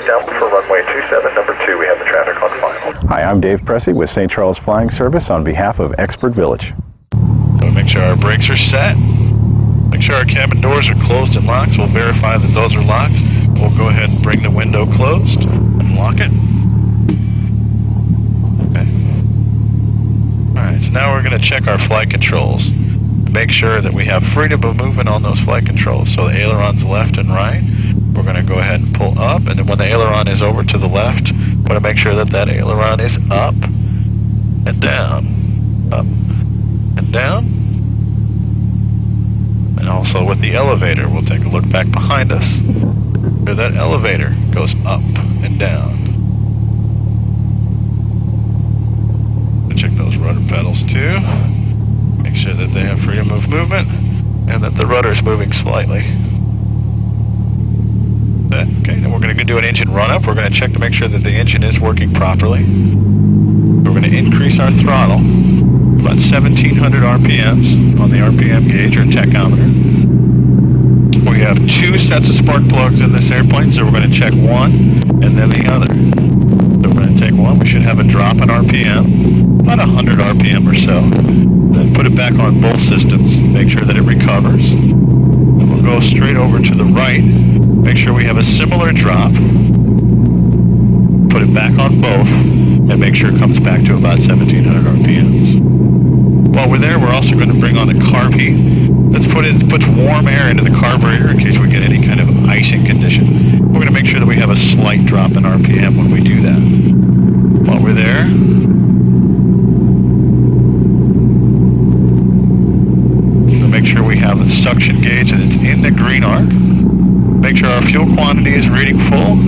down for runway 27, number 2. We have the traffic on final. Hi, I'm Dave Pressey with St. Charles Flying Service on behalf of Expert Village. So make sure our brakes are set. Make sure our cabin doors are closed and locked. So we'll verify that those are locked. We'll go ahead and bring the window closed and lock it. Okay. Alright, so now we're going to check our flight controls. Make sure that we have freedom of movement on those flight controls. So the ailerons left and right. We're going to go ahead and pull up, and then when the aileron is over to the left, we're going to make sure that that aileron is up and down, up and down. And also with the elevator, we'll take a look back behind us. Where that elevator goes up and down. Check those rudder pedals too. Make sure that they have freedom of movement and that the rudder is moving slightly. Okay, then we're going to do an engine run-up. We're going to check to make sure that the engine is working properly. We're going to increase our throttle about 1,700 RPMs on the RPM gauge or tachometer. We have 2 sets of spark plugs in this airplane, so we're going to check one and then the other. So we're going to take one. We should have a drop in RPM, about 100 RPM or so. Then put it back on both systems, make sure that it recovers. Then we'll go straight over to the right, make sure we have a similar drop, put it back on both, and make sure it comes back to about 1,700 RPMs. While we're there, we're also going to bring on the carb heat. Let's puts warm air into the carburetor in case we get any kind of icing condition. We're going to make sure that we have a slight drop in RPM when we do that. While we're there, make sure we have the suction gauge and it's in the green arc. Make sure our fuel quantity is reading full.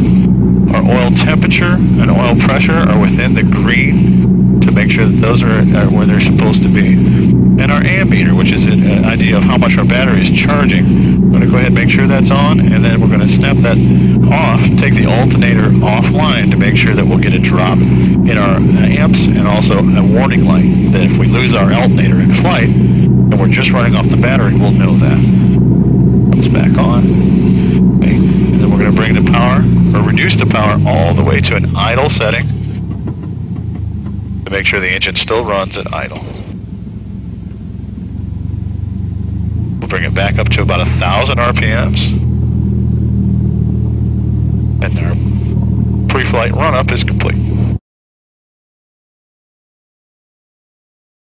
Our oil temperature and oil pressure are within the green to make sure that those are where they're supposed to be. And our ammeter, which is an idea of how much our battery is charging. We're going to go ahead and make sure that's on, and then we're going to snap that off, take the alternator offline to make sure that we'll get a drop in our amps and also a warning light that if we lose our alternator in flight, and we're just running off the battery, we'll know that. Comes back on. Okay. And then we're going to bring the power, or reduce the power all the way to an idle setting to make sure the engine still runs at idle. We'll bring it back up to about 1,000 RPMs. And our pre-flight run-up is complete.